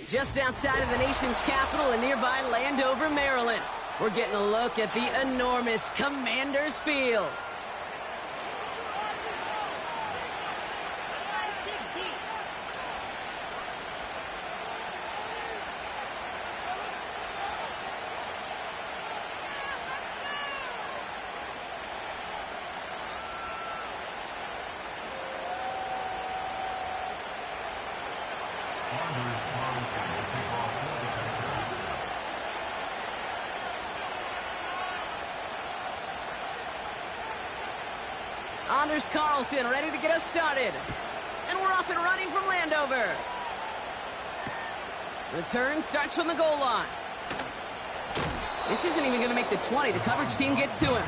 just outside of the nation's capital in nearby Landover, Maryland. We're getting a look at the enormous Commanders Field. Anders Carlson ready to get us started. And we're off and running from Landover. Return starts from the goal line. This isn't even going to make the 20. The coverage team gets to him.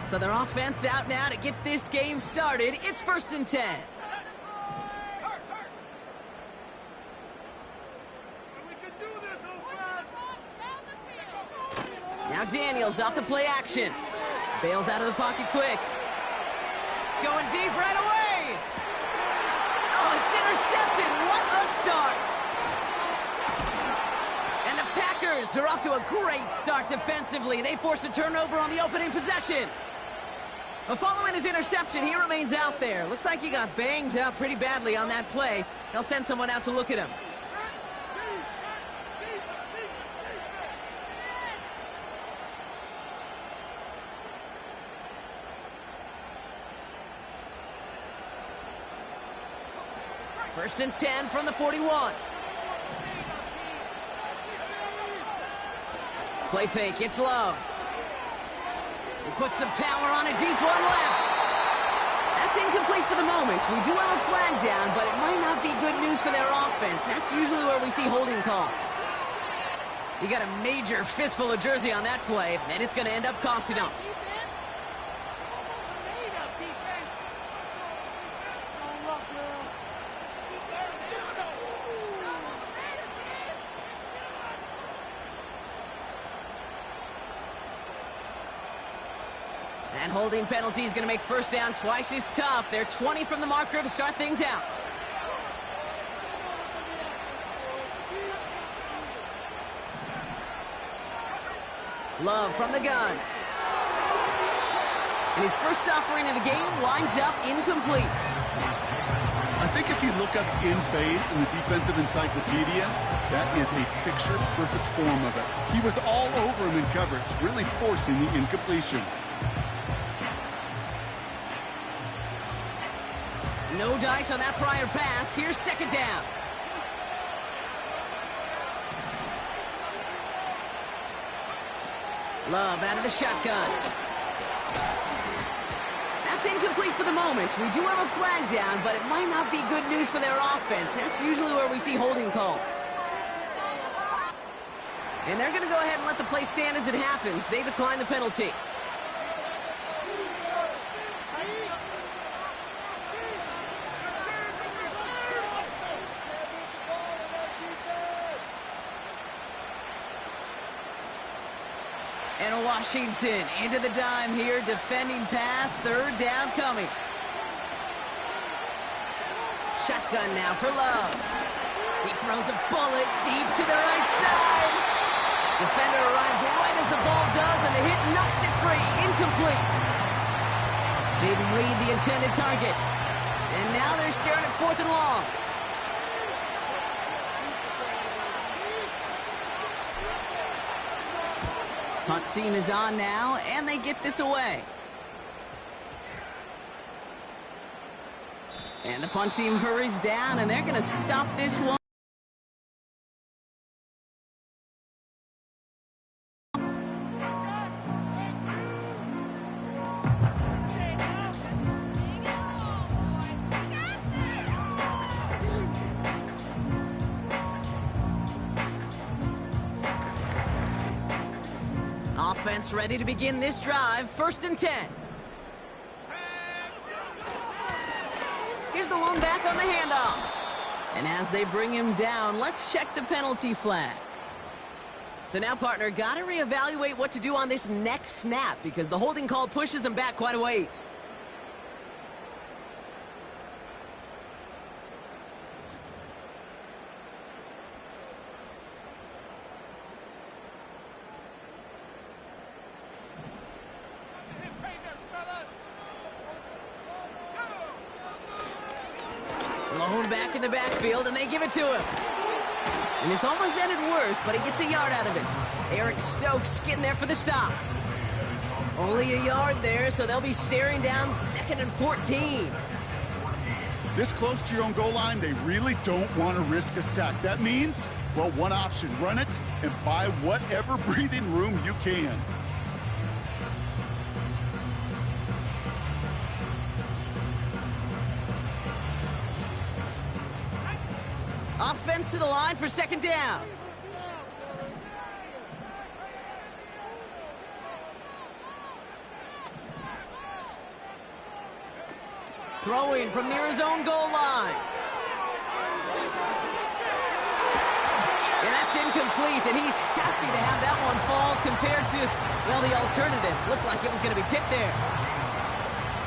So their offense out now to get this game started. It's 1st and 10. Now Daniels off the play action. Bails out of the pocket quick. Going deep right away. Oh, it's intercepted. What a start. And the Packers, they're off to a great start defensively. They force a turnover on the opening possession. But following his interception, he remains out there. Looks like he got banged up pretty badly on that play. They'll send someone out to look at him. First and 10 from the 41. Play fake, it's Love. He puts some power on a deep one left. That's incomplete for the moment. We do have a flag down, but it might not be good news for their offense. That's usually where we see holding calls. You got a major fistful of jersey on that play, and it's going to end up costing them. And holding penalty is going to make first down twice as tough. They're 20 from the marker to start things out. Love from the gun. And his first offering of the game lines up incomplete. I think if you look up in phase in the defensive encyclopedia, that is a picture-perfect form of it. He was all over him in coverage, really forcing the incompletion. No dice on that prior pass. Here's second down. Love out of the shotgun. That's incomplete for the moment. We do have a flag down, but it might not be good news for their offense. That's usually where we see holding calls. And they're going to go ahead and let the play stand as it happens. They decline the penalty. And Washington into the dime here, defending pass, third down coming. Shotgun now for Love. He throws a bullet deep to the right side. Defender arrives right as the ball does, and the hit knocks it free. Incomplete. Didn't read the intended target. And now they're staring at 4th and long. Punt team is on now, and they get this away. And the punt team hurries down, and they're going to stop this one. Offense ready to begin this drive. 1st and 10. alone back on the handoff. And as they bring him down, let's check the penalty flag. So now, partner, got to reevaluate what to do on this next snap because the holding call pushes him back quite a ways. Lone back in the backfield, and they give it to him. And this almost ended worse, but he gets a yard out of it. Eric Stokes getting there for the stop. Only a yard there, so they'll be staring down 2nd and 14. This close to your own goal line, they really don't want to risk a sack. That means, well, one option, run it and buy whatever breathing room you can. Offense to the line for 2nd down. Throwing from near his own goal line. And that's incomplete, and he's happy to have that one fall compared to, well, the alternative. Looked like it was going to be picked there.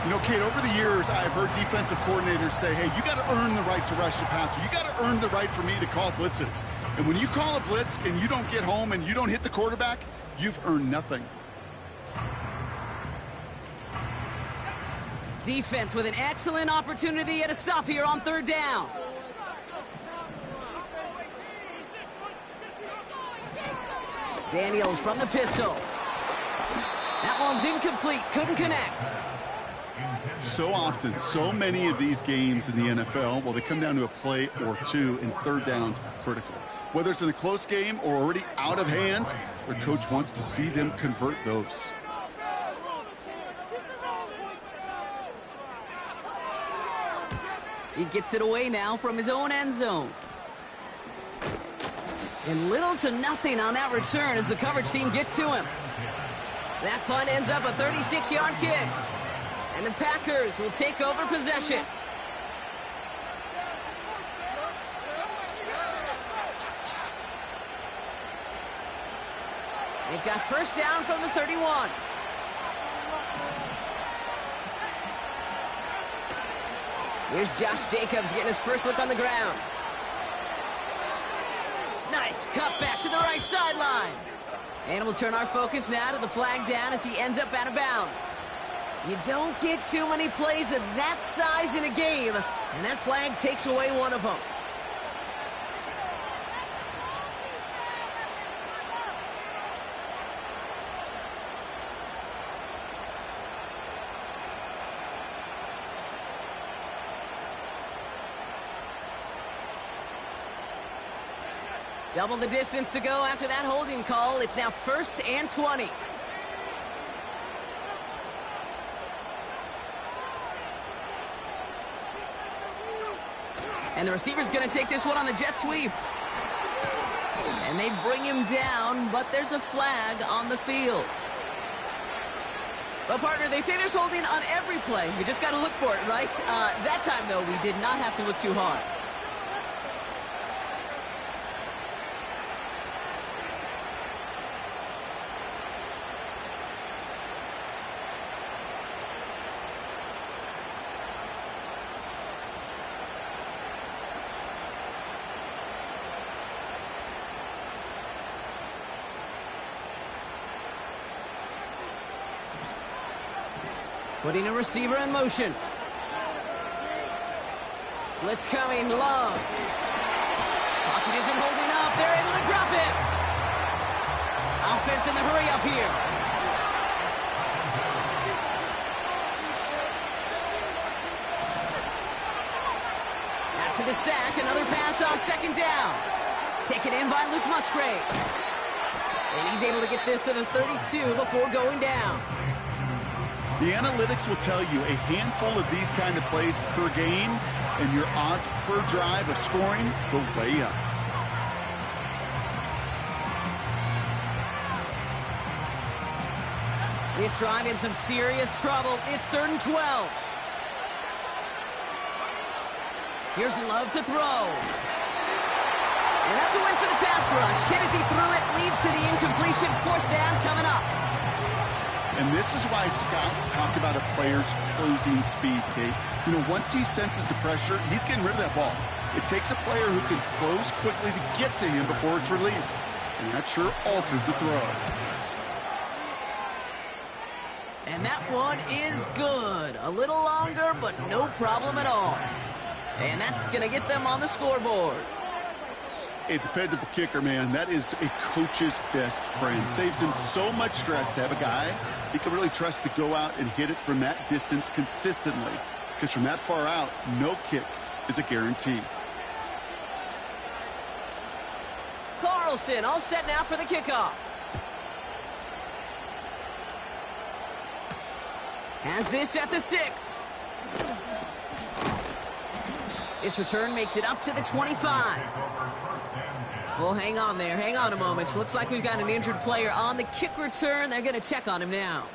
You know, Kate, over the years, I've heard defensive coordinators say, hey, you got to earn the right to rush the passer. You got to earn the right for me to call blitzes. And when you call a blitz and you don't get home and you don't hit the quarterback, you've earned nothing. Defense with an excellent opportunity at a stop here on 3rd down. Daniels from the pistol. That one's incomplete, couldn't connect. So often, so many of these games in the NFL, well, they come down to a play or two, and 3rd downs are critical. Whether it's in a close game or already out of hand, their coach wants to see them convert those. He gets it away now from his own end zone. And little to nothing on that return as the coverage team gets to him. That punt ends up a 36-yard kick. And the Packers will take over possession. They've got 1st down from the 31. Here's Josh Jacobs getting his first look on the ground. Nice cut back to the right sideline. And we'll turn our focus now to the flag down as he ends up out of bounds. You don't get too many plays of that size in a game, and that flag takes away one of them. Double the distance to go after that holding call. It's now 1st and 20. And the receiver's going to take this one on the jet sweep. And they bring him down, but there's a flag on the field. Well, partner, they say there's holding on every play. We just got to look for it, right? That time, though, we did not have to look too hard. Putting a receiver in motion. Blitz coming, Love. Pocket isn't holding up. They're able to drop it. Offense in the hurry up here. After the sack, another pass on 2nd down. Taken in by Luke Musgrave. And he's able to get this to the 32 before going down. The analytics will tell you a handful of these kind of plays per game, and your odds per drive of scoring go way up. This drive in some serious trouble. It's 3rd and 12. Here's Love to throw. And that's a win for the pass rush. Hit as he threw it, leads to the incompletion. 4th down coming up. And this is why scouts talk about a player's closing speed, Kate. You know, once he senses the pressure, he's getting rid of that ball. It takes a player who can close quickly to get to him before it's released. And that sure altered the throw. And that one is good. A little longer, but no problem at all. And that's going to get them on the scoreboard. A dependable kicker, man. That is a coach's best friend. Saves him so much stress to have a guy he can really trust to go out and hit it from that distance consistently. Because from that far out, no kick is a guarantee. Carlson all set now for the kickoff. Has this at the 6. This return makes it up to the 25. Well, hang on there. Hang on a moment. Looks like we've got an injured player on the kick return. They're going to check on him now.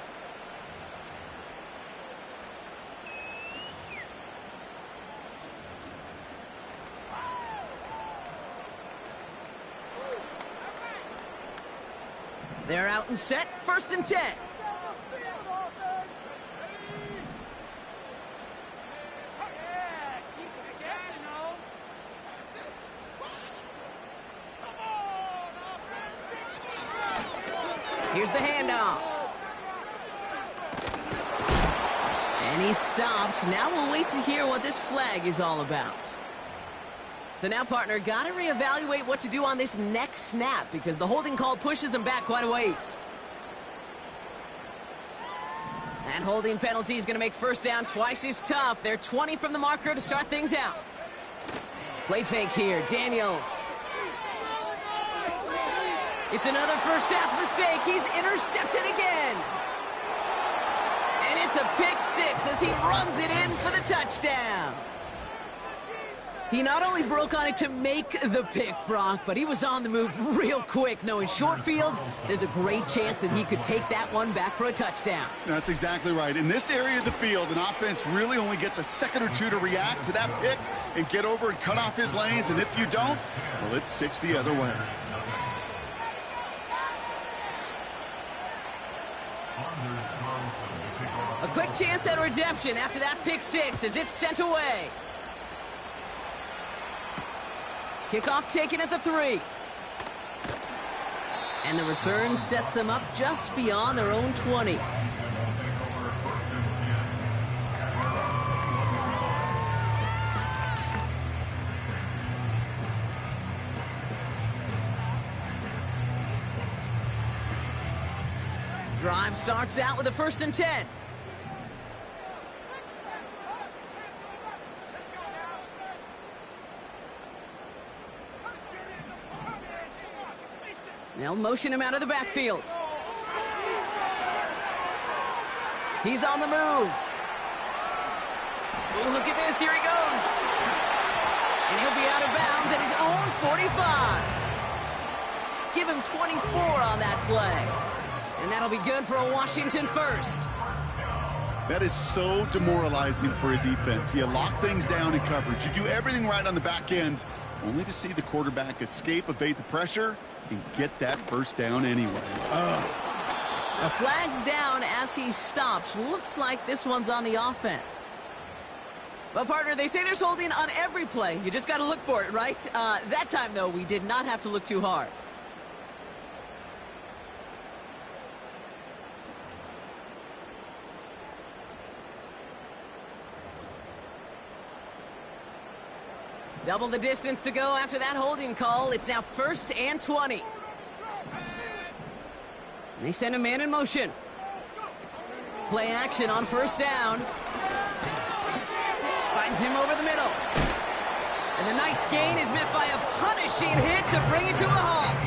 They're out and set. 1st and 10. Here's the handoff. And he's stopped. Now we'll wait to hear what this flag is all about. So now, partner, got to reevaluate what to do on this next snap because the holding call pushes him back quite a ways. That holding penalty is going to make 1st down twice as tough. They're 20 from the marker to start things out. Play fake here. Daniels. It's another 1st half mistake. He's intercepted again. And it's a pick 6 as he runs it in for the touchdown. He not only broke on it to make the pick, Brock, but he was on the move real quick. Knowing short field, there's a great chance that he could take that one back for a touchdown. That's exactly right. In this area of the field, an offense really only gets a second or two to react to that pick and get over and cut off his lanes. And if you don't, well, it's 6 the other way. A quick chance at redemption after that pick 6 as it's sent away. Kickoff taken at the 3. And the return sets them up just beyond their own 20. Drive starts out with a 1st and 10. They'll motion him out of the backfield. He's on the move. Ooh, look at this. Here he goes. And he'll be out of bounds at his own 45. Give him 24 on that play. And that'll be good for a Washington 1st. That is so demoralizing for a defense. You lock things down in coverage. You do everything right on the back end, only to see the quarterback escape, evade the pressure, and get that 1st down anyway. A flag's down as he stops. Looks like this one's on the offense. Well, partner, they say there's holding on every play. You just got to look for it, right? That time, though, we did not have to look too hard. Double the distance to go after that holding call. It's now 1st and 20. They send a man in motion. Play action on 1st down. Finds him over the middle. And the nice gain is met by a punishing hit to bring it to a halt.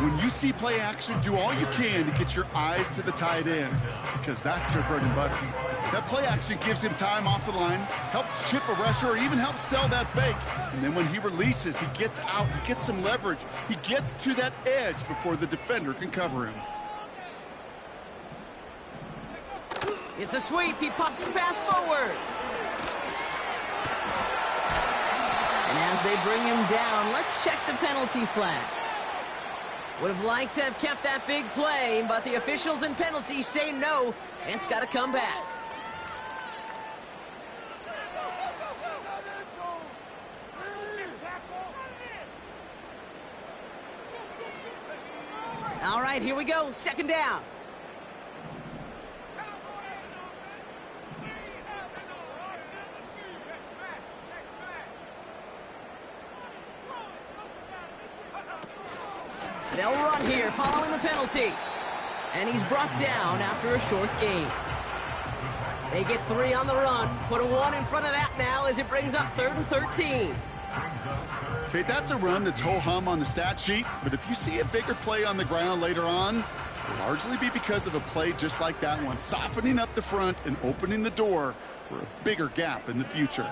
When you see play action, do all you can to get your eyes to the tight end, because that's their bread and butter. That play action gives him time off the line, helps chip a rusher, or even helps sell that fake. And then when he releases, he gets out, he gets some leverage. He gets to that edge before the defender can cover him. It's a sweep. He pops the pass forward. As they bring him down, let's check the penalty flag. Would have liked to have kept that big play, but the officials and penalties say no, and it's got to come back. All right, here we go. Second down. They'll run here following the penalty. And he's brought down after a short gain. They get 3 on the run. Put a 1 in front of that now as it brings up 3rd and 13. Okay, that's a run that's ho-hum on the stat sheet, but if you see a bigger play on the ground later on, it'll largely be because of a play just like that one, softening up the front and opening the door for a bigger gap in the future.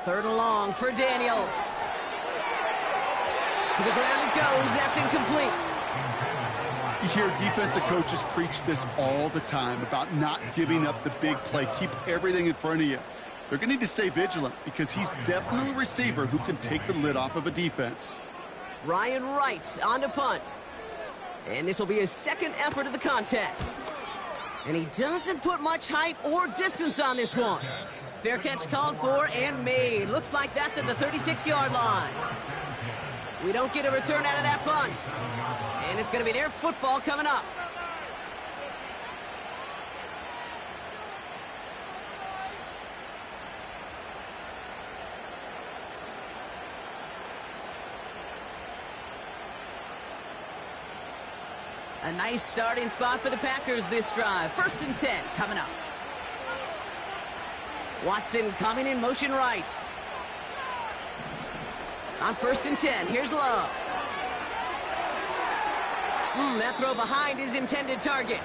Third and long for Daniels. To the ground it goes. That's incomplete. You hear defensive coaches preach this all the time about not giving up the big play. Keep everything in front of you. They're going to need to stay vigilant because he's definitely a receiver who can take the lid off of a defense. Ryan Wright on to punt. And this will be his second effort of the contest. And he doesn't put much height or distance on this one. Fair catch called for and made. Looks like that's at the 36-yard line. We don't get a return out of that punt. And it's going to be their football coming up. A nice starting spot for the Packers this drive. 1st and 10 coming up. Watson coming in motion right. On 1st and 10, here's Love. That throw behind his intended target.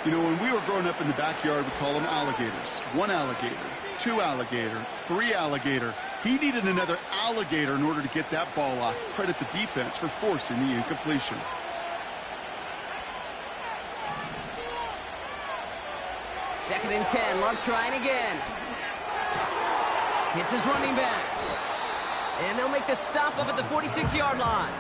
You know, when we were growing up in the backyard, we call them alligators. 1 alligator, 2 alligator, 3 alligator. He needed another alligator in order to get that ball off. Credit the defense for forcing the incompletion. Second and 10, Love trying again. Hits his running back. And they'll make the stop up at the 46-yard line.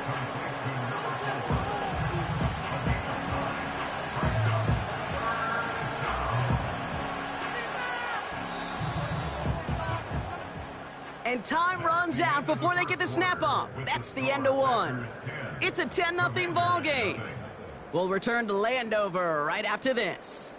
And time runs out before they get the snap off. That's the end of one. It's a 10-0 ball game. We'll return to Landover right after this.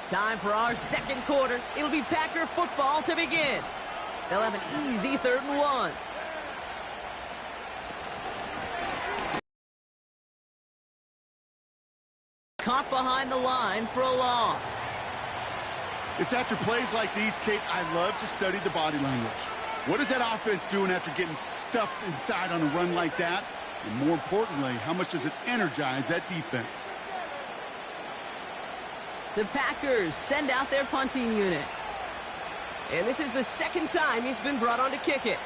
Time for our second quarter. It'll be Packer football to begin. They'll have an easy 3rd and 1. Caught behind the line for a loss. It's after plays like these, Kate, I love to study the body language. What is that offense doing after getting stuffed inside on a run like that? And more importantly, how much does it energize that defense? The Packers send out their punting unit. And this is the second time he's been brought on to kick it.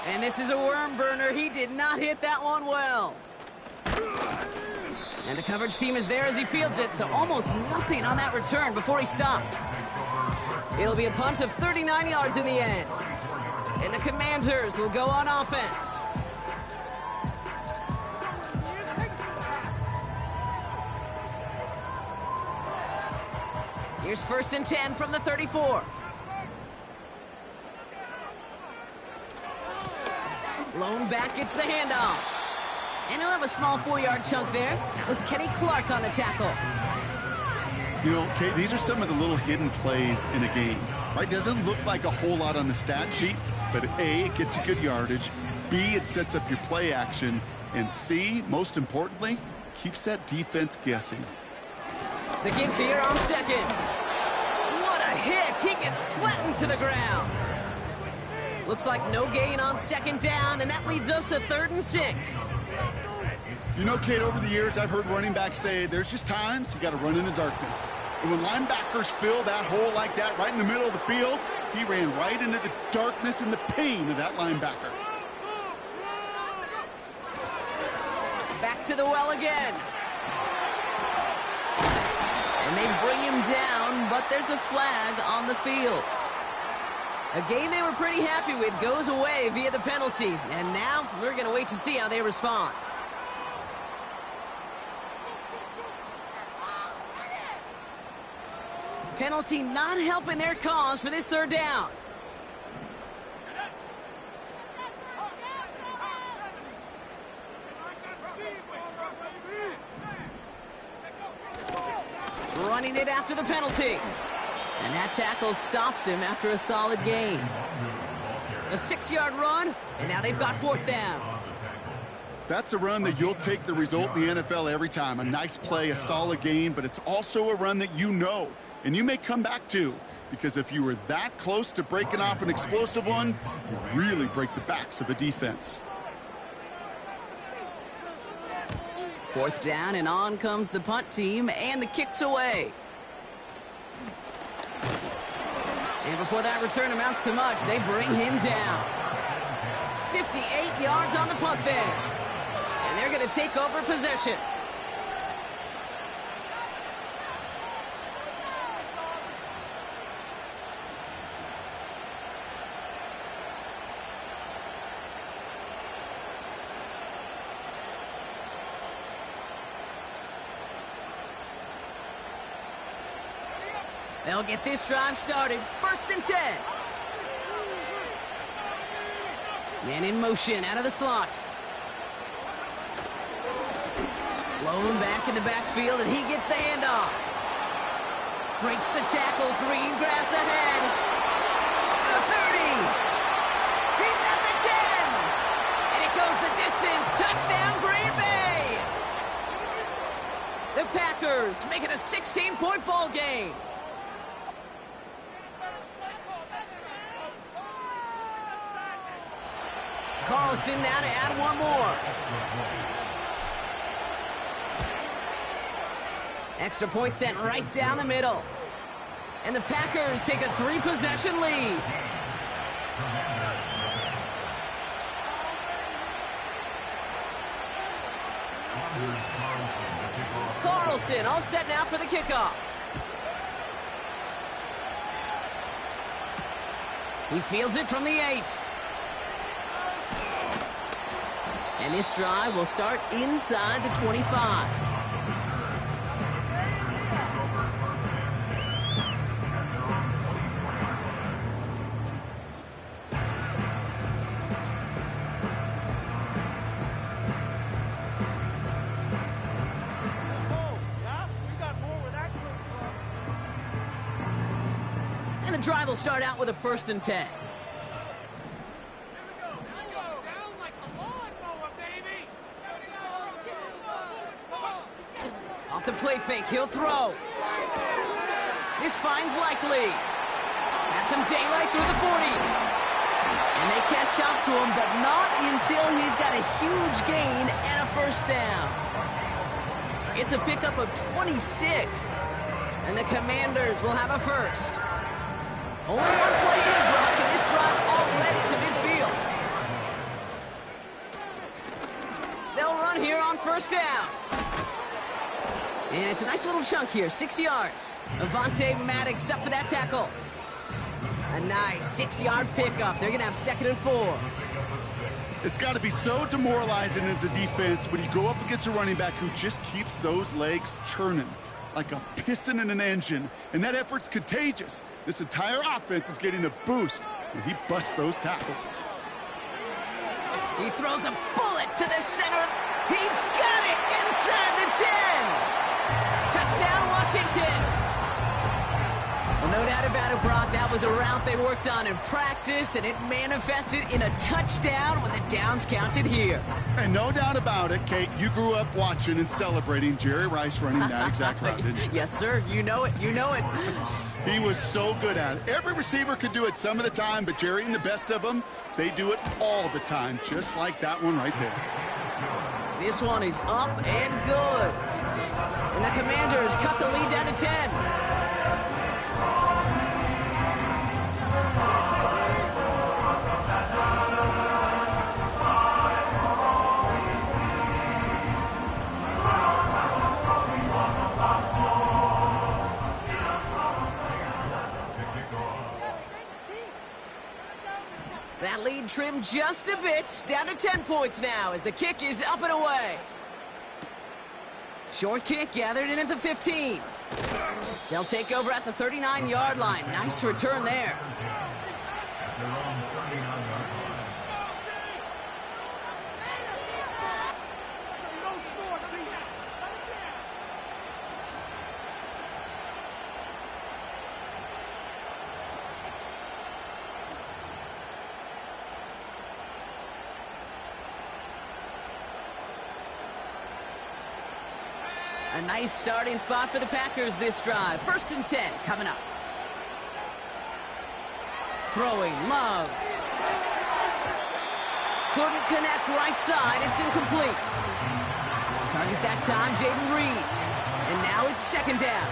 And this is a worm burner. He did not hit that one well. And the coverage team is there as he fields it, so almost nothing on that return before he stopped. It'll be a punt of 39 yards in the end. And the Commanders will go on offense. Here's 1st and 10 from the 34. Blown back gets the handoff. And he'll have a small 4-yard chunk there. That was Kenny Clark on the tackle. You know, Kate, these are some of the little hidden plays in a game. Right? Doesn't look like a whole lot on the stat sheet, but A, it gets you good yardage. B, it sets up your play action. And C, most importantly, keeps that defense guessing. The give here on second. What a hit! He gets flattened to the ground. Looks like no gain on second down, and that leads us to 3rd and 6. You know, Kate, over the years, I've heard running backs say there's just times you got to run in the darkness. And when linebackers fill that hole like that right in the middle of the field, he ran right into the darkness and the pain of that linebacker. Back to the well again. And they bring him down, but there's a flag on the field. A game they were pretty happy with goes away via the penalty. And now we're going to wait to see how they respond. Penalty not helping their cause for this 3rd down. Running it after the penalty. And that tackle stops him after a solid gain. A 6-yard run, and now they've got 4th down. That's a run that you'll take the result in the NFL every time. A nice play, a solid gain, but it's also a run that you know, and you may come back to, because if you were that close to breaking off an explosive one, you really break the backs of a defense. 4th down, and on comes the punt team, and the kick's away. And before that return amounts to much, they bring him down. 58 yards on the punt there. And they're going to take over possession. They'll get this drive started. 1st and 10. Man in motion out of the slot. Blown back in the backfield, and he gets the handoff. Breaks the tackle. Green grass ahead. The 30. He's at the 10. And it goes the distance. Touchdown, Green Bay. The Packers make it a 16-point ball game. Carlson now to add one more. Extra point sent right down the middle. And the Packers take a 3-possession lead. Carlson all set now for the kickoff. He fields it from the 8. And this drive will start inside the 25. And the drive will start out with a 1st and 10. The play fake, he'll throw. This finds Likely. Has some daylight through the 40. And they catch up to him, but not until he's got a huge gain and a 1st down. It's a pickup of 26. And the Commanders will have a 1st. Only one play in, Brock, and this drive already to midfield. They'll run here on 1st down. And it's a nice little chunk here, 6 yards. Avonte Maddox up for that tackle. A nice 6-yard pickup. They're going to have 2nd and 4. It's got to be so demoralizing as a defense when you go up against a running back who just keeps those legs churning like a piston in an engine. And that effort's contagious. This entire offense is getting a boost when he busts those tackles. He throws a bullet to the center. He's got it inside the 10. Touchdown, Washington. Well, no doubt about it, Brock. That was a route they worked on in practice, and it manifested in a touchdown when the downs counted here. And no doubt about it, Kate, you grew up watching and celebrating Jerry Rice running that exact route, didn't you? Yes, sir. You know it. You know it. He was so good at it. Every receiver could do it some of the time, but Jerry and the best of them, they do it all the time, just like that one right there. This one is up and good. And the Commanders cut the lead down to 10. That lead trimmed just a bit, down to 10 points now as the kick is up and away. Short kick gathered in at the 15. They'll take over at the 39-yard line. Nice return there. A nice starting spot for the Packers this drive. 1st and 10 coming up. Throwing, Love. Couldn't connect right side. It's incomplete. Target that time, Jaden Reed. And now it's 2nd down.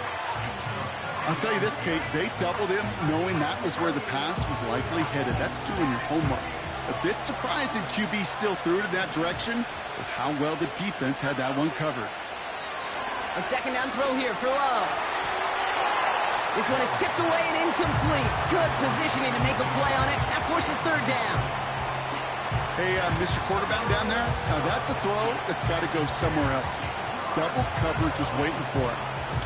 I'll tell you this, Kate, they doubled him knowing that was where the pass was likely headed. That's doing your homework. A bit surprising QB still threw it in that direction with how well the defense had that one covered. A 2nd down throw here for Love. This one is tipped away and incomplete. Good positioning to make a play on it. That forces 3rd down. Hey, Mr. Quarterback down there, now that's a throw that's got to go somewhere else. Double coverage was waiting for it.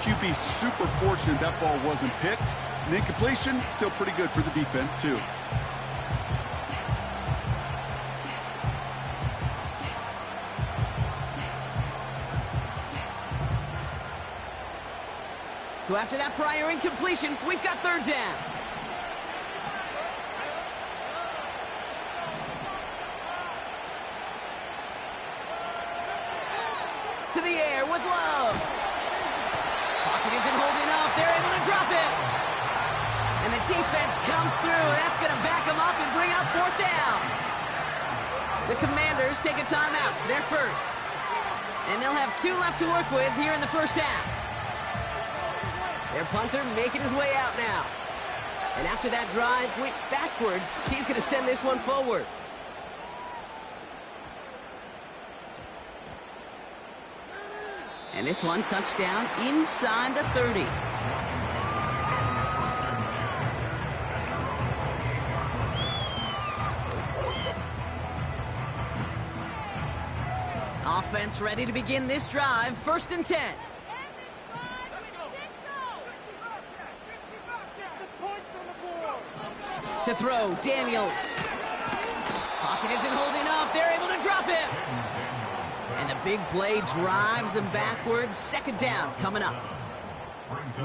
QB super fortunate that ball wasn't picked. And incompletion, still pretty good for the defense, too. So after that prior incompletion, we've got 3rd down. To the air with Love. Pocket isn't holding up. They're able to drop it. And the defense comes through. That's going to back them up and bring up 4th down. The Commanders take a timeout. They're first. And they'll have 2 left to work with here in the 1st half. Their punter making his way out now. And after that drive went backwards, he's going to send this one forward. And this one touchdown inside the 30. Offense ready to begin this drive. 1st and 10. To throw, Daniels. Pocket isn't holding up. They're able to drop it. And the big play drives them backwards. 2nd down coming up.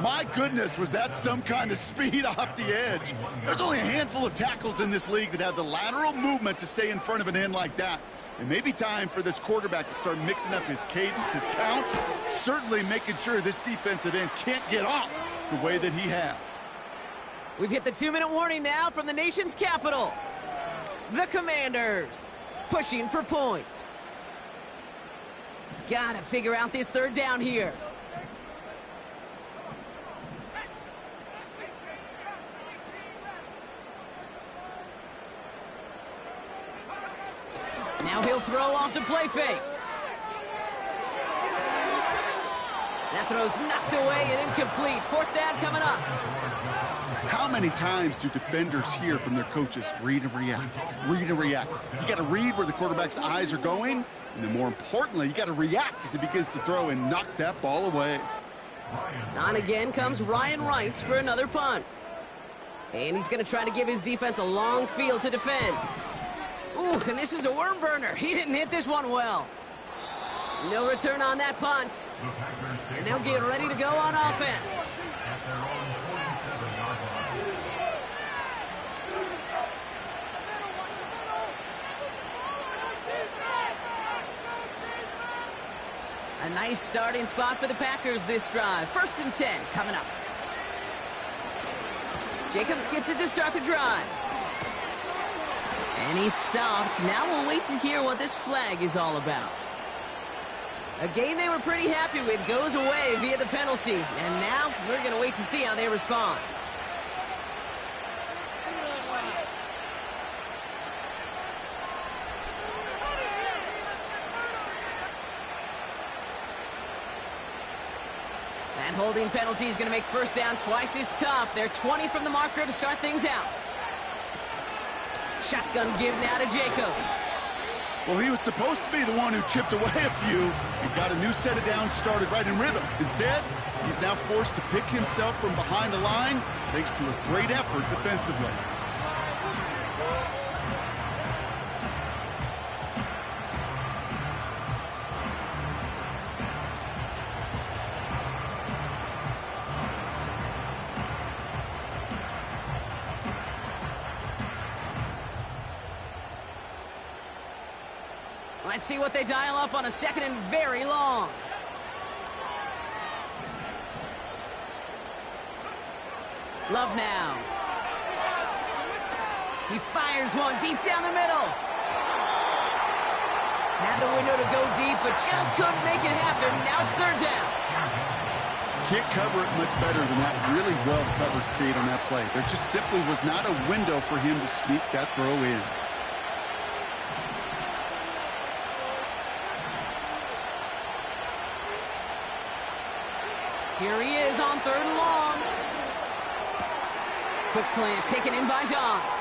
My goodness, was that some kind of speed off the edge. There's only a handful of tackles in this league that have the lateral movement to stay in front of an end like that. It may be time for this quarterback to start mixing up his cadence, his count, certainly making sure this defensive end can't get off the way that he has. We've hit the 2-minute warning now from the nation's capital. The Commanders pushing for points. Gotta figure out this 3rd down here. Now he'll throw off the play fake. That throw's knocked away and incomplete. 4th down coming up. How many times do defenders hear from their coaches, read and react, read and react? You got to read where the quarterback's eyes are going, and then more importantly, you got to react as he begins to throw and knock that ball away. On again comes Ryan Wright for another punt. And he's going to try to give his defense a long field to defend. Ooh, and this is a worm burner. He didn't hit this one well. No return on that punt. And they'll get ready to go on offense. A nice starting spot for the Packers this drive. 1st and 10 coming up. Jacobs gets it to start the drive. And he's stopped. Now we'll wait to hear what this flag is all about. A game they were pretty happy with goes away via the penalty. And now we're going to wait to see how they respond. That holding penalty is going to make 1st down twice as tough. They're 20 from the marker to start things out. Shotgun give now to Jacobs. Well, he was supposed to be the one who chipped away a few and got a new set of downs started right in rhythm. Instead, he's now forced to pick himself from behind the line thanks to a great effort defensively. Let's see what they dial up on a 2nd and very long. Love now. He fires one deep down the middle. Had the window to go deep, but just couldn't make it happen. Now it's 3rd down. Can't cover it much better than that really well-covered Kate on that play. There just simply was not a window for him to sneak that throw in. Here he is on 3rd and long. Quick slant taken in by Dobbs.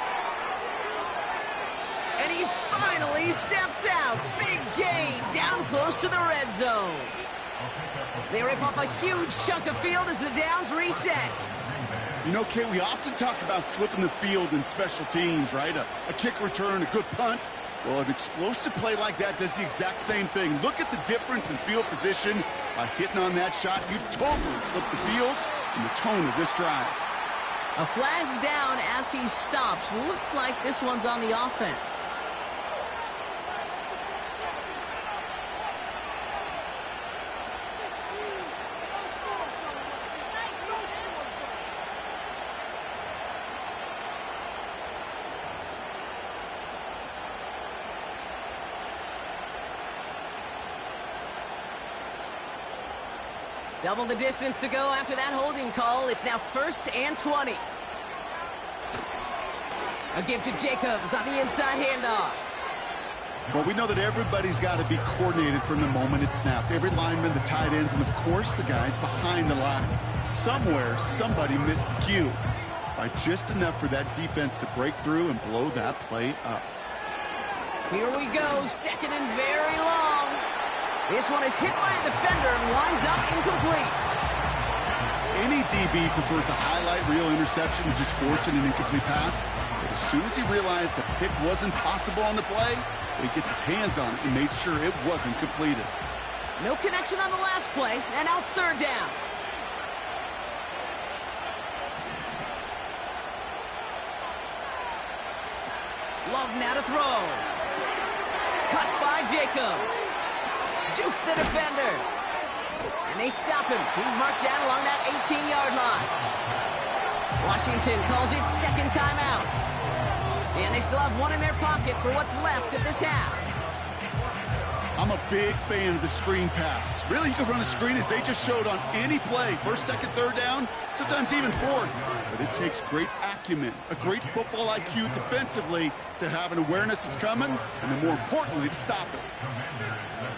And he finally steps out. Big gain down close to the red zone. They rip off a huge chunk of field as the downs reset. You know, Kate, we often talk about flipping the field in special teams, right? A kick return, a good punt. Well, an explosive play like that does the exact same thing. Look at the difference in field position. By hitting on that shot, you've totally flipped the field and the tone of this drive. A flag's down as he stops. Looks like this one's on the offense. Double the distance to go after that holding call. It's now 1st and 20. A give to Jacobs on the inside handoff. Well, we know that everybody's got to be coordinated from the moment it's snapped. Every lineman, the tight ends, and of course the guys behind the line. Somewhere, somebody missed the cue by just enough for that defense to break through and blow that play up. Here we go, 2nd and very long. This one is hit by a defender and winds up incomplete. Any DB prefers a highlight reel interception to just forcing an incomplete pass. But as soon as he realized a pick wasn't possible on the play, he gets his hands on it and made sure it wasn't completed. No connection on the last play, and now it's 3rd down. Love now to throw. Cut by Jacobs. Juke the defender. And they stop him. He's marked down along that 18-yard line. Washington calls it 2nd timeout. And they still have one in their pocket for what's left of this half. I'm a big fan of the screen pass. Really, you can run a screen as they just showed on any play. 1st, 2nd, 3rd down, sometimes even 4th. But it takes great acumen, a great football IQ defensively to have an awareness it's coming, and then more importantly, to stop it.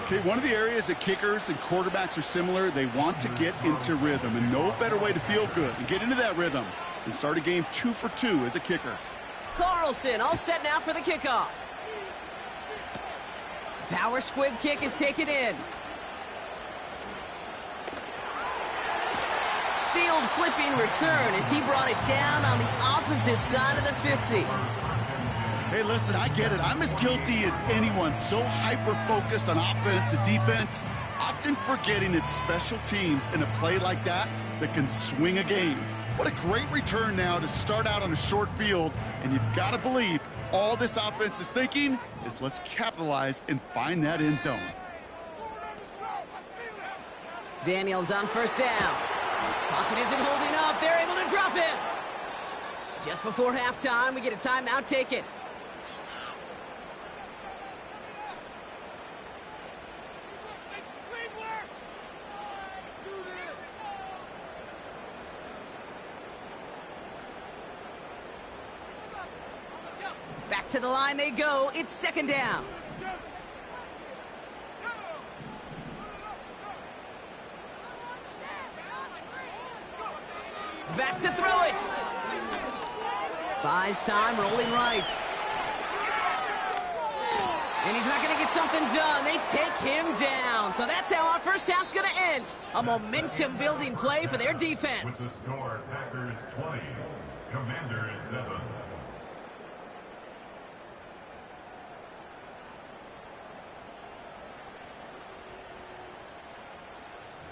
Okay, one of the areas that kickers and quarterbacks are similar, they want to get into rhythm, and no better way to feel good and get into that rhythm than start a game 2 for 2 as a kicker. Carlson all set now for the kickoff. Power squib kick is taken in. Field flipping return as he brought it down on the opposite side of the 50. Hey, listen, I get it. I'm as guilty as anyone. So hyper-focused on offense and defense, often forgetting it's special teams in a play like that that can swing a game. What a great return now to start out on a short field, and you've got to believe all this offense is thinking is let's capitalize and find that end zone. Daniels on first down. Pocket isn't holding up. They're able to drop him. Just before halftime, we get a timeout taken. Back to the line they go. It's second down. Back to throw it. Buys time, rolling right. And he's not going to get something done. They take him down. So that's how our first half's going to end. A momentum-building play for their defense. With the score, Packers 20, Commanders 7.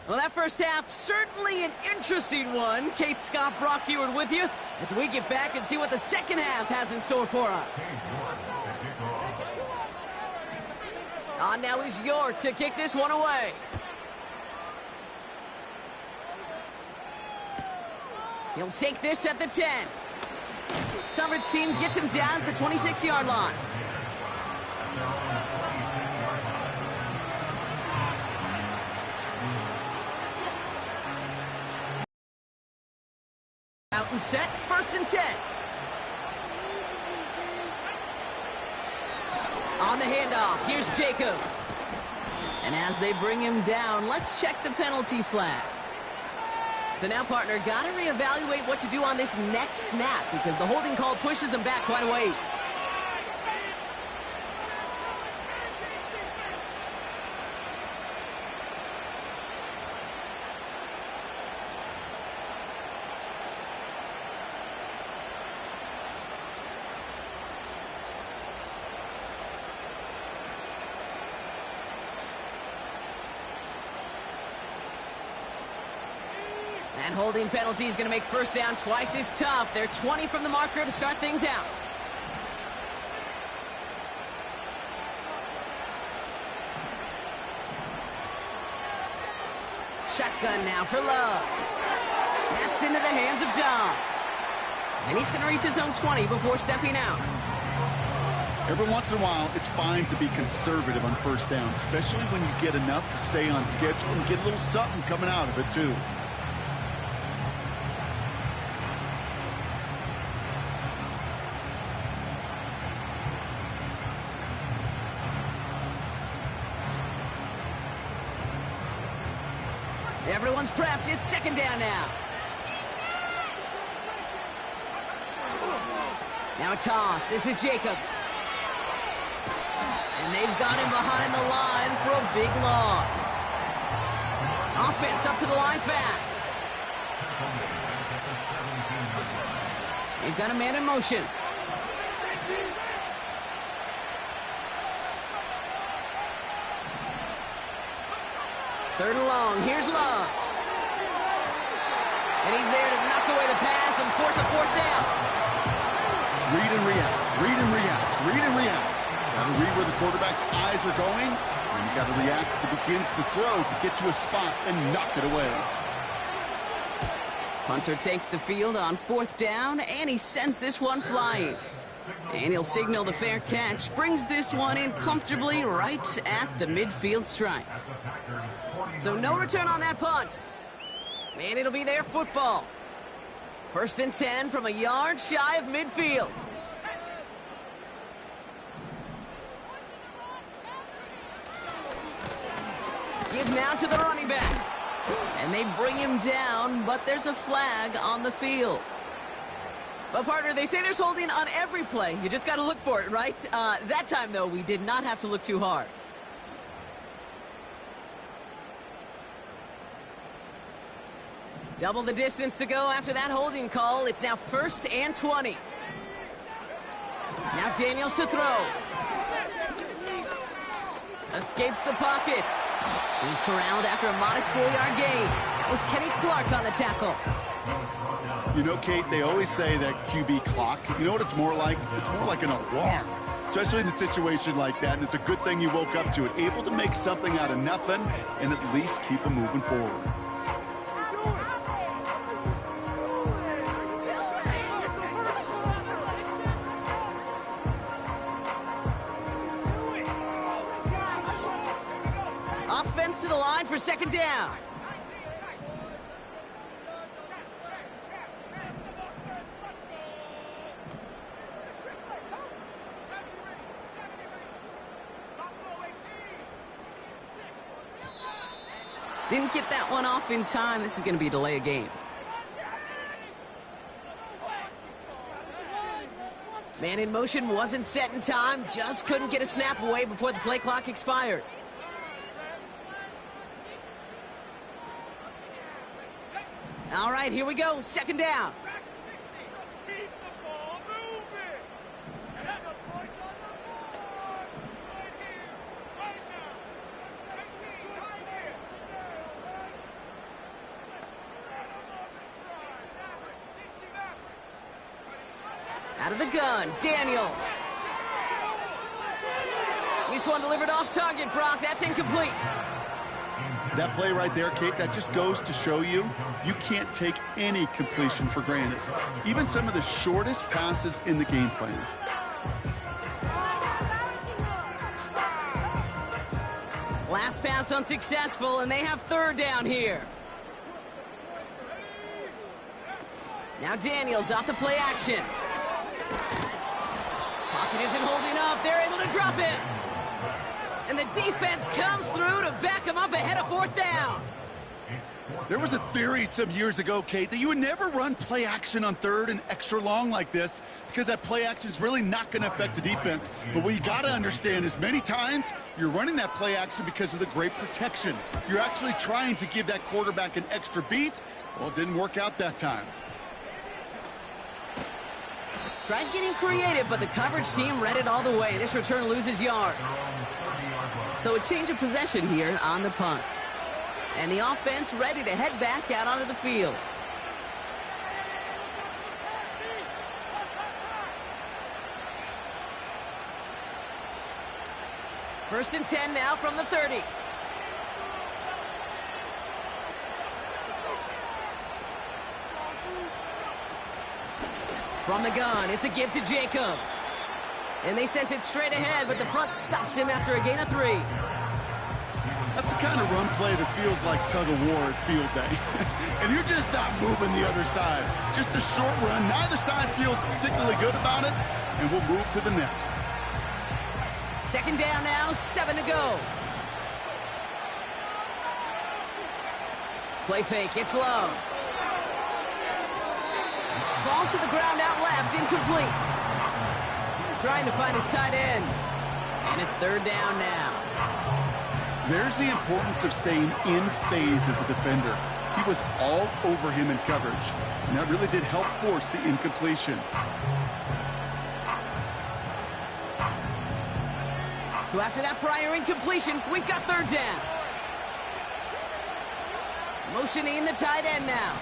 Well, that first half, certainly an interesting one. Kate Scott, Brock Ewart with you as we get back and see what the second half has in store for us. On now is York to kick this one away. He'll take this at the 10. Coverage team gets him down at the 26-yard line. Out and set, first and 10. On the handoff, here's Jacobs. And as they bring him down, let's check the penalty flag. So now, partner, got to reevaluate what to do on this next snap because the holding call pushes him back quite a ways. That holding penalty is going to make first down twice as tough. They're 20 from the marker to start things out. Shotgun now for Love. That's into the hands of Dobbs. And he's going to reach his own 20 before stepping out. Every once in a while, it's fine to be conservative on first down, especially when you get enough to stay on schedule and get a little something coming out of it, too. Everyone's prepped. It's second down now. Now a toss. This is Jacobs. And they've got him behind the line for a big loss. Offense up to the line fast. They've got a man in motion. Third and long. Here's Love. And he's there to knock away the pass and force a fourth down. Read and react. Read and react. Read and react. Got to read where the quarterback's eyes are going. And you got to react as he begins to throw to get to a spot and knock it away. Punter takes the field on fourth down, and he sends this one flying. And he'll signal the fair catch. Brings this one in comfortably right at the midfield stripe. So no return on that punt. And it'll be their football. First and 10 from a yard shy of midfield. Give now to the running back. And they bring him down, but there's a flag on the field. But, partner, they say there's holding on every play. You just got to look for it, right? That time, though, we did not have to look too hard. Double the distance to go after that holding call. It's now first and 20. Now Daniels to throw. Escapes the pocket. He's corralled after a modest 4-yard gain. That was Kenny Clark on the tackle. You know, Kate, they always say that QB clock. You know what it's more like? It's more like an alarm. especially in a situation like that, and it's a good thing you woke up to it. Able to make something out of nothing and at least keep them moving forward. Offense to the line for second down. Didn't get that one off in time. This is going to be a delay of game. Man in motion wasn't set in time. Just couldn't get a snap away before the play clock expired. All right, here we go. Second down. Out of the gun, Daniels. This one delivered off target, Brock. That's incomplete. That play right there, Kate, that just goes to show you, you can't take any completion for granted. Even some of the shortest passes in the game plan. Last pass unsuccessful, and they have third down here. Now Daniels off the play action. Pocket isn't holding up. They're able to drop it. And the defense comes through to back him up ahead of fourth down. There was a theory some years ago, Kate, that you would never run play action on third and extra long like this because that play action is really not going to affect the defense. But what you got to understand is many times you're running that play action because of the great protection. You're actually trying to give that quarterback an extra beat. Well, it didn't work out that time. Tried getting creative, but the coverage team read it all the way. This return loses yards. So a change of possession here on the punt. And the offense ready to head back out onto the field. First and 10 now from the 30. From the gun, it's a give to Jacobs. And they sent it straight ahead, but the front stops him after a gain of 3. That's the kind of run play that feels like tug-of-war at field day. And you're just not moving the other side. Just a short run. Neither side feels particularly good about it, and we'll move to the next. Second down now, 7 to go. Play fake, it's Love. Falls to the ground out left, incomplete. Trying to find his tight end. And it's third down now. There's the importance of staying in phase as a defender. He was all over him in coverage, and that really did help force the incompletion. So after that prior incompletion, we've got third down. Motioning the tight end now.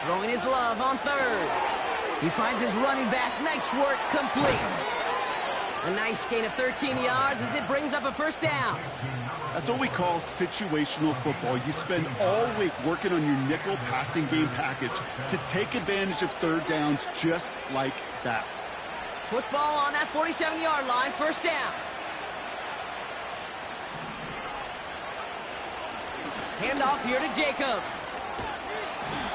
Throwing his Love on third. He finds his running back. Nice work, complete. A nice gain of 13 yards as it brings up a first down. That's what we call situational football. You spend all week working on your nickel passing game package to take advantage of third downs just like that. Football on that 47-yard line, first down. Handoff here to Jacobs.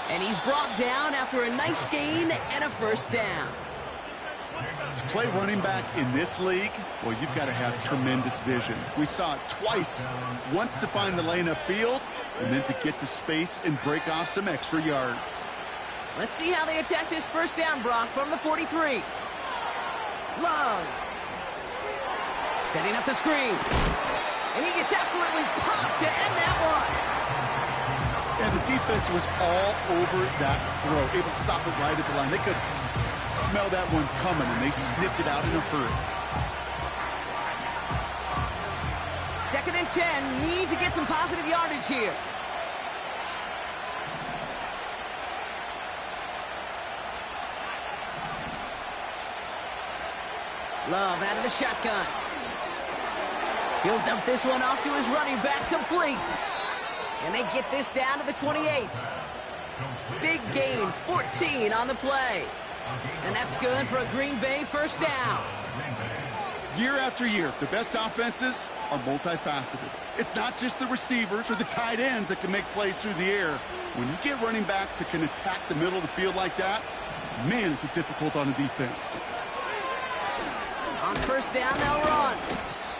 And he's brought down after a nice gain and a first down. To play running back in this league, well, you've got to have tremendous vision. We saw it twice. Once to find the lane upfield, and then to get to space and break off some extra yards. Let's see how they attack this first down, Brock, from the 43. Love. Setting up the screen. And he gets absolutely popped to end that one. And the defense was all over that throw, able to stop it right at the line. They could smell that one coming, and they sniffed it out in a hurry. Second and 10, need to get some positive yardage here. Love out of the shotgun. He'll dump this one off to his running back, complete. And they get this down to the 28. Big gain, 14 on the play. And that's good for a Green Bay first down. Year after year, the best offenses are multifaceted. It's not just the receivers or the tight ends that can make plays through the air. When you get running backs that can attack the middle of the field like that, man, is it difficult on a defense. On first down, they'll run.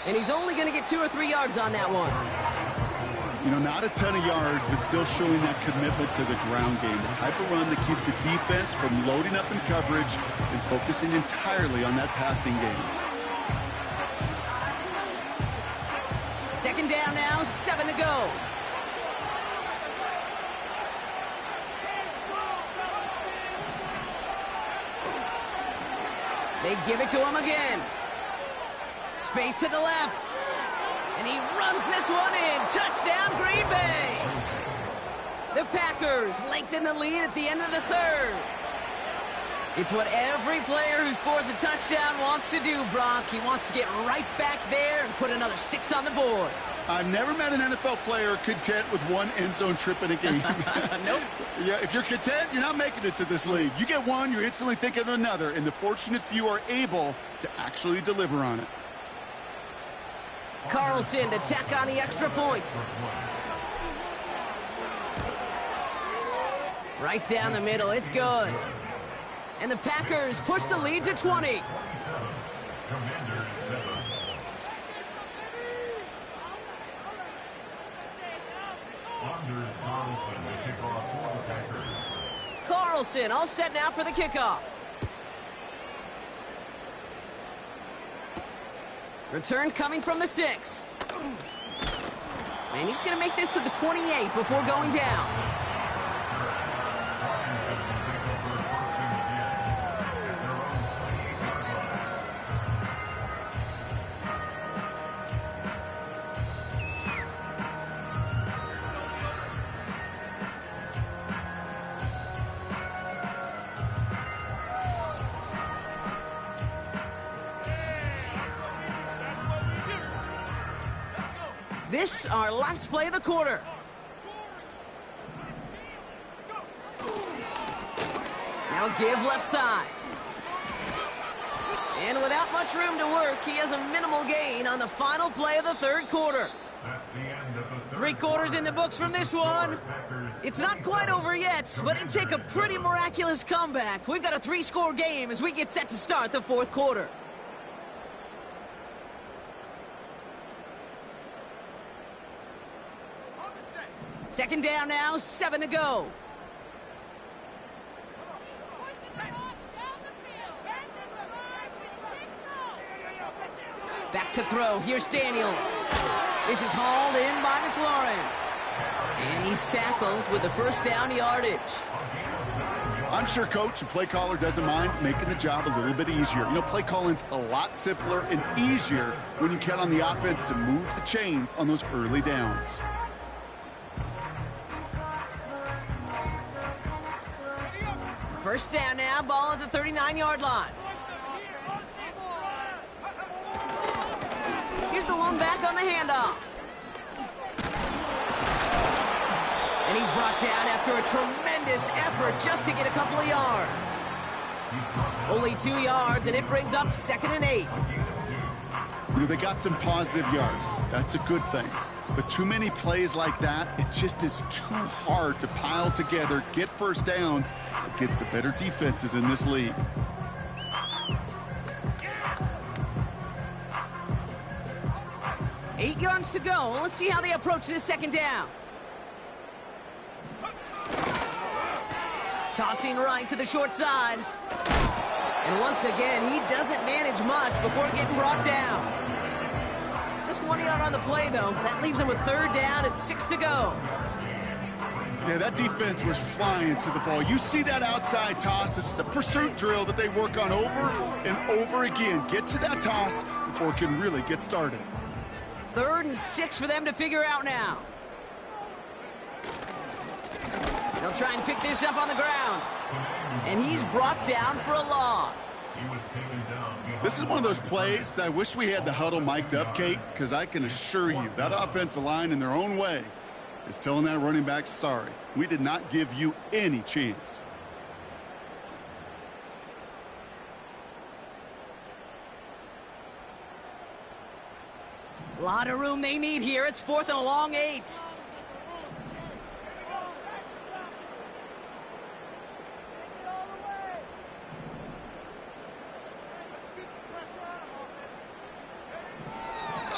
And he's only going to get 2 or 3 yards on that one. You know, not a ton of yards, but still showing that commitment to the ground game. The type of run that keeps the defense from loading up in coverage and focusing entirely on that passing game. Second down now, 7 to go. They give it to him again. Space to the left. And he runs this one in. Touchdown, Green Bay. The Packers lengthen the lead at the end of the third. It's what every player who scores a touchdown wants to do, Brock. He wants to get right back there and put another 6 on the board. I've never met an NFL player content with one end zone trip in a game. Nope. Yeah, if you're content, you're not making it to this league. You get one, you're instantly thinking of another, and the fortunate few are able to actually deliver on it. Carlson to tack on the extra point. Right down the middle, it's good. And the Packers push the lead to 20. Carlson all set now for the kickoff. Return coming from the 6. And he's going to make this to the 28 before going down. This, our last play of the quarter. Now give left side. And without much room to work, he has a minimal gain on the final play of the third quarter. 3 quarters in the books from this one. It's not quite over yet, but it'd take a pretty miraculous comeback. We've got a 3-score game as we get set to start the fourth quarter. Second down now, 7 to go. Back to throw. Here's Daniels. This is hauled in by McLaurin. And he's tackled with the first down yardage. I'm sure coach and play caller doesn't mind making the job a little bit easier. You know, play calling's a lot simpler and easier when you count on the offense to move the chains on those early downs. First down now, ball at the 39-yard line. Here's the lone back on the handoff. And he's brought down after a tremendous effort just to get a couple of yards. Only 2 yards, and it brings up 2nd and 8. You know, they got some positive yards. That's a good thing. But too many plays like that, it just is too hard to pile together, get first downs against the better defenses in this league. Eight yards to go. Let's see how they approach this second down. Tossing right to the short side. And once again, he doesn't manage much before getting brought down. Just 1 yard on the play, though. That leaves him with third down and 6 to go. Yeah, that defense was flying to the ball. You see that outside toss. This is a pursuit drill that they work on over and over again. Get to that toss before it can really get started. 3rd and 6 for them to figure out now. They'll try and pick this up on the ground. And he's brought down for a loss. This is one of those plays that I wish we had the huddle mic'd up, Kate, because I can assure you that offensive line in their own way is telling that running back, sorry, we did not give you any chance. A lot of room they need here. It's 4th and a long 8.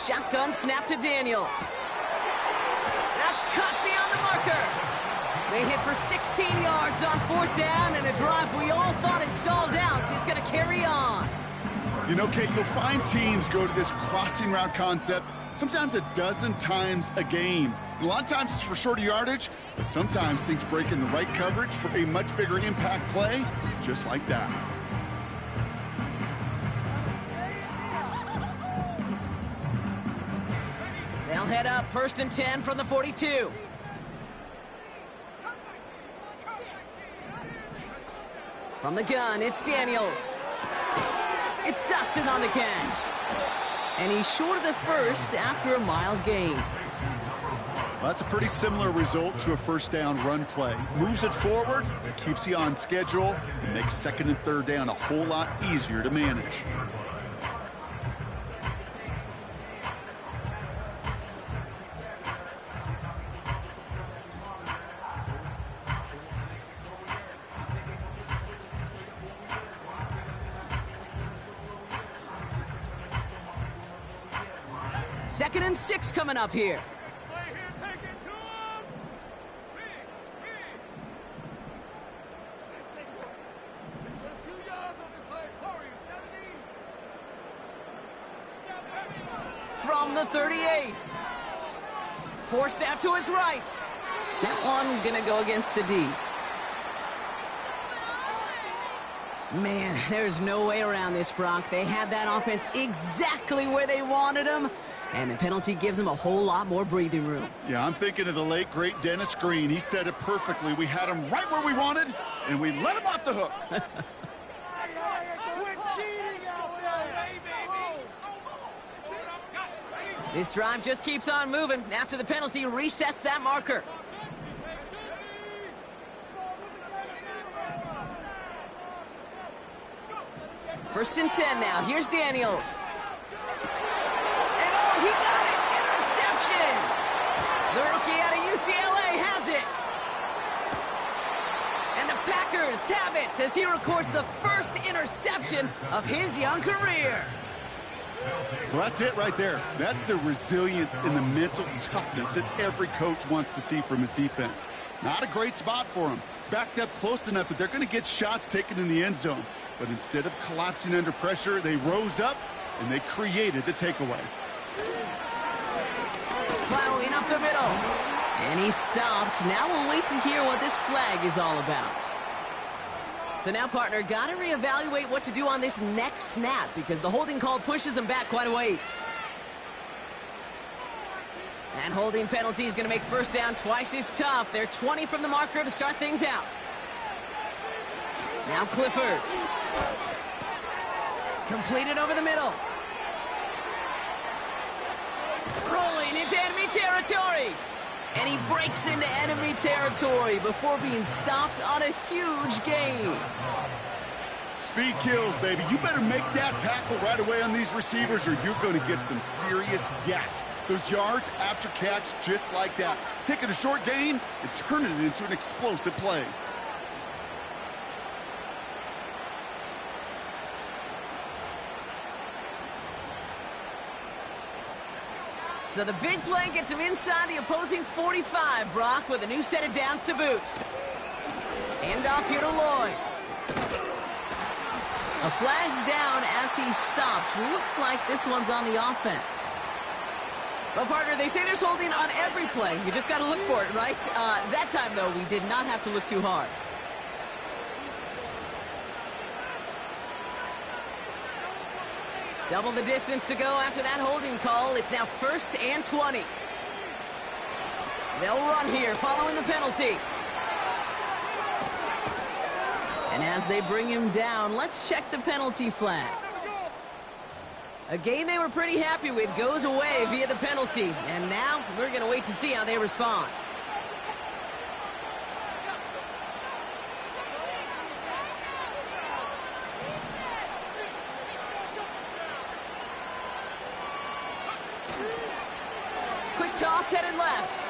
Shotgun snap to Daniels. That's cut beyond the marker. They hit for 16 yards on 4th down, and a drive we all thought had stalled out is going to carry on. You know, Kate, you'll find teams go to this crossing route concept sometimes a dozen times a game. And a lot of times it's for shorter yardage, but sometimes things break in the right coverage for a much bigger impact play, just like that. They'll head up 1st and 10 from the 42. From the gun, it's Daniels. It's Dotson on the catch. And he's short of the first after a mild gain. Well, that's a pretty similar result to a first down run play. Moves it forward, keeps you on schedule, and makes 2nd and 3rd down a whole lot easier to manage. Second and 6 coming up here. From the 38. Forced out to his right. That one gonna go against the D. Man, there's no way around this, Brock. They had that offense exactly where they wanted them, and the penalty gives them a whole lot more breathing room. Yeah, I'm thinking of the late, great Dennis Green. He said it perfectly. We had him right where we wanted, and we let him off the hook. This drive just keeps on moving. After the penalty, resets that marker. First and 10 now. Here's Daniels. And oh, he got it! Interception! The rookie out of UCLA has it. And the Packers have it as he records the first interception of his young career. Well, that's it right there. That's the resilience and the mental toughness that every coach wants to see from his defense. Not a great spot for him. Backed up close enough that they're going to get shots taken in the end zone. But instead of collapsing under pressure, they rose up and they created the takeaway. Plowing up the middle. And he stopped. Now we'll wait to hear what this flag is all about. So now, partner, got to reevaluate what to do on this next snap because the holding call pushes them back quite a ways. And holding penalty is going to make first down twice as tough. They're 20 from the marker to start things out. Now Clifford. Completed over the middle. Rolling into enemy territory. And he breaks into enemy territory before being stopped on a huge gain. Speed kills, baby. You better make that tackle right away on these receivers or you're going to get some serious yak. Those yards after catch just like that. Taking a short gain and turning it into an explosive play. So the big play gets him inside the opposing 45, Brock, with a new set of downs to boot. Hand off here to Lloyd. A flag's down as he stops. Looks like this one's on the offense. Well, partner, they say there's holding on every play. You just got to look for it, right? That time, though, we did not have to look too hard. Double the distance to go after that holding call. It's now 1st and 20. They'll run here following the penalty. And as they bring him down, let's check the penalty flag. A game they were pretty happy with goes away via the penalty. And now we're going to wait to see how they respond. Quick toss headed left.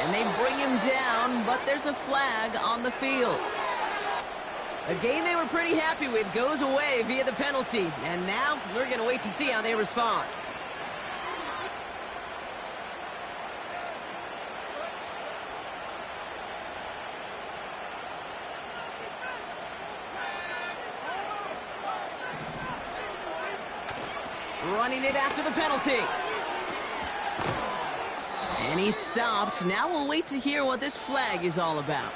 And they bring him down, but there's a flag on the field. A game they were pretty happy with goes away via the penalty. And now we're going to wait to see how they respond. Running it after the penalty. And he's stopped. Now we'll wait to hear what this flag is all about.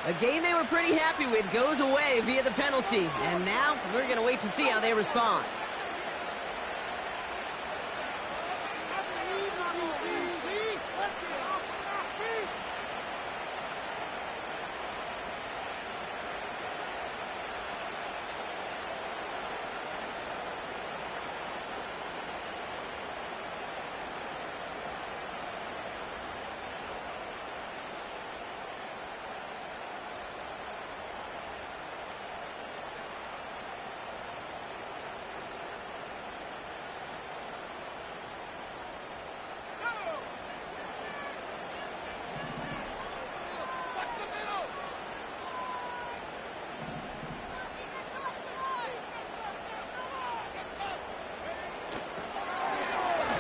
A game they were pretty happy with goes away via the penalty. And now we're going to wait to see how they respond.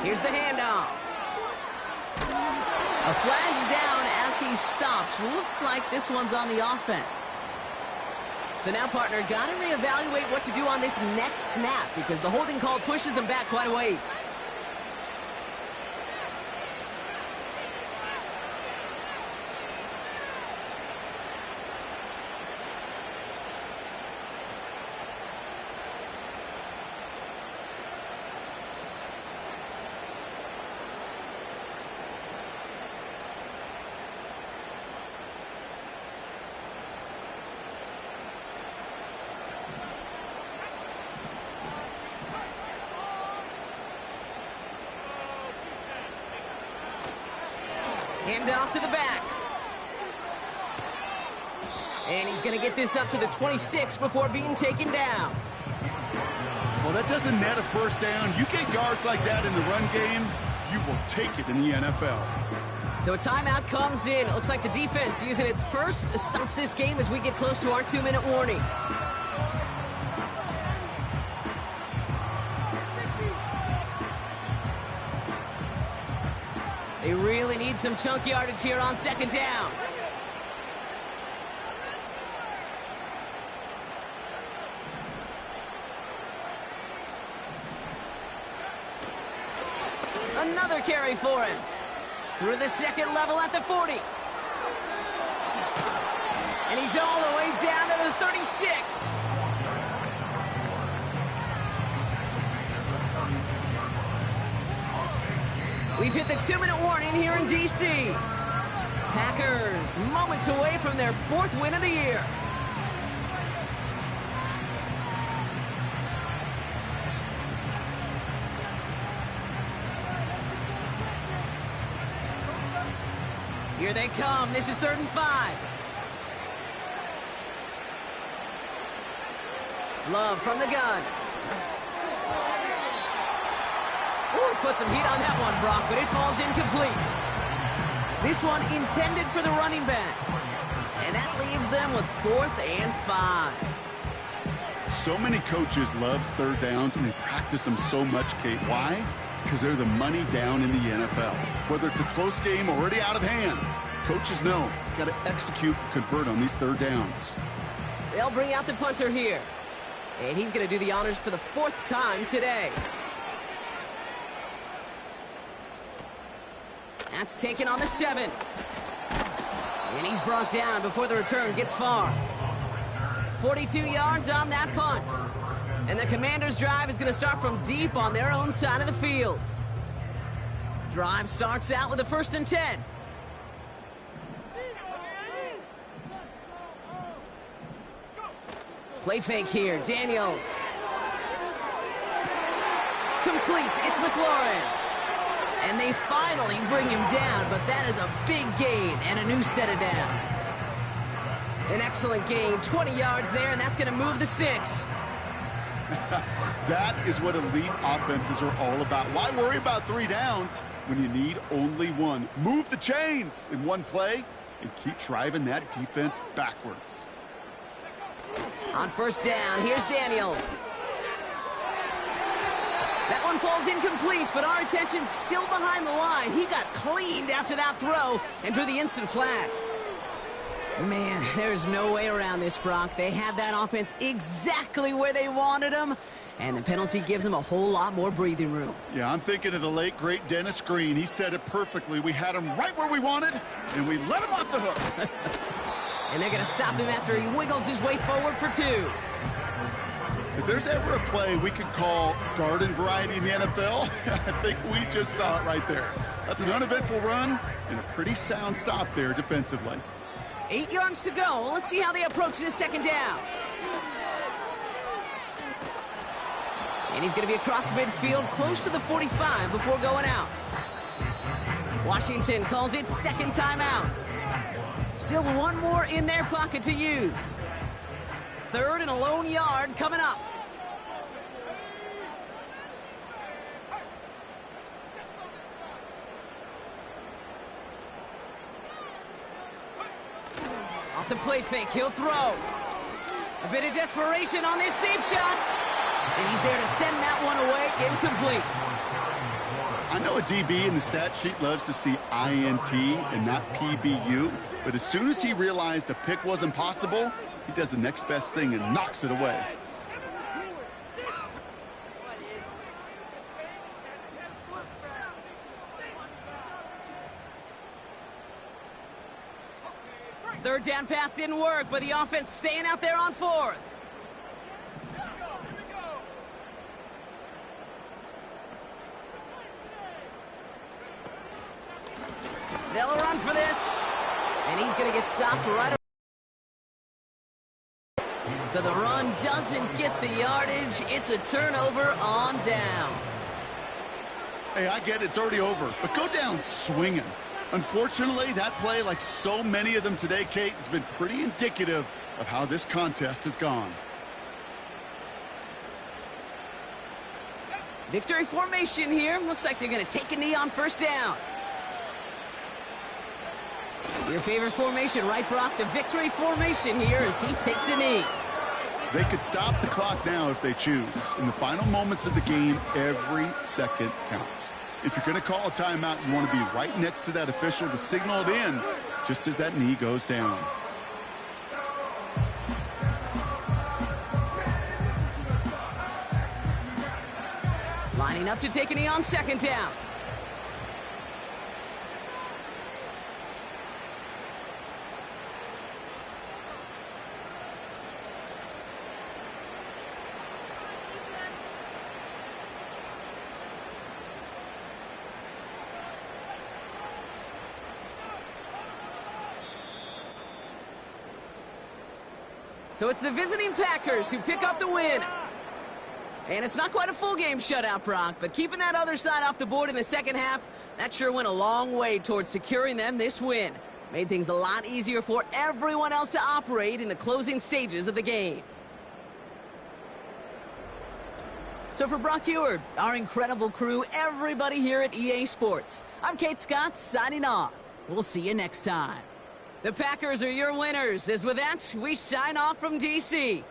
Here's the handoff. A flag's down as he stops. Looks like this one's on the offense. So now, partner, got to reevaluate what to do on this next snap because the holding call pushes him back quite a ways. Hand off to the back. And he's going to get this up to the 26 before being taken down. Well, that doesn't net a first down. You get yards like that in the run game, you will take it in the NFL. So a timeout comes in. It looks like the defense using its first stops this game as we get close to our 2-minute warning. They really need some chunk yardage here on second down. Another carry for him. Through the second level at the 40. And he's all the way down to the 36. We've hit the 2-minute warning here in D.C. Packers moments away from their 4th win of the year. Here they come. This is 3rd and 5. Love from the gun. Ooh, put some heat on that one, Brock, but it falls incomplete. This one intended for the running back. And that leaves them with 4th and 5. So many coaches love third downs, and they practice them so much, Kate. Why? Because they're the money down in the NFL. Whether it's a close game or already out of hand, coaches know got to execute and convert on these third downs. They'll bring out the punter here. And he's going to do the honors for the 4th time today. That's taken on the 7. And he's brought down before the return gets far. 42 yards on that punt. And the Commanders' drive is going to start from deep on their own side of the field. Drive starts out with a 1st and 10. Play fake here. Daniels. Complete. It's McLaurin. And they finally bring him down, but that is a big gain and a new set of downs. An excellent gain. 20 yards there, and that's going to move the sticks. That is what elite offenses are all about. Why worry about 3 downs when you need only 1? Move the chains in one play and keep driving that defense backwards. On first down, here's Daniels. That one falls incomplete, but our attention's still behind the line. He got cleaned after that throw and drew the instant flag. Man, there's no way around this, Brock. They had that offense exactly where they wanted them, and the penalty gives them a whole lot more breathing room. Yeah, I'm thinking of the late, great Dennis Green. He said it perfectly. We had him right where we wanted, and we let him off the hook. And they're going to stop him after he wiggles his way forward for 2. If there's ever a play we could call garden variety in the NFL, I think we just saw it right there. That's an uneventful run and a pretty sound stop there defensively. 8 yards to go. Let's see how they approach this second down. And he's going to be across midfield, close to the 45 before going out. Washington calls it second timeout. Still 1 more in their pocket to use. 3rd and a lone yard coming up. Off the play fake, he'll throw. A bit of desperation on this deep shot. And he's there to send that one away, incomplete. I know a DB in the stat sheet loves to see INT and not PBU, but as soon as he realized a pick wasn't possible, he does the next best thing and knocks it away. Third down pass didn't work, but the offense staying out there on 4th. They'll run for this, and he's going to get stopped right away. So the run doesn't get the yardage. It's a turnover on downs. Hey, I get it. It's already over, but go down swinging. Unfortunately, that play, like so many of them today, Kate, has been pretty indicative of how this contest has gone. Victory formation here. Looks like they're going to take a knee on first down. Your favorite formation, right, Brock? The victory formation here as he takes a knee. They could stop the clock now if they choose. In the final moments of the game, every second counts. If you're going to call a timeout, you want to be right next to that official to signal it in just as that knee goes down. Lining up to take a knee on second down. So it's the visiting Packers who pick up the win. And it's not quite a full game shutout, Brock, but keeping that other side off the board in the second half, that sure went a long way towards securing them this win. Made things a lot easier for everyone else to operate in the closing stages of the game. So for Brock Eward, our incredible crew, everybody here at EA Sports, I'm Kate Scott signing off. We'll see you next time. The Packers are your winners. As with that, we sign off from D.C.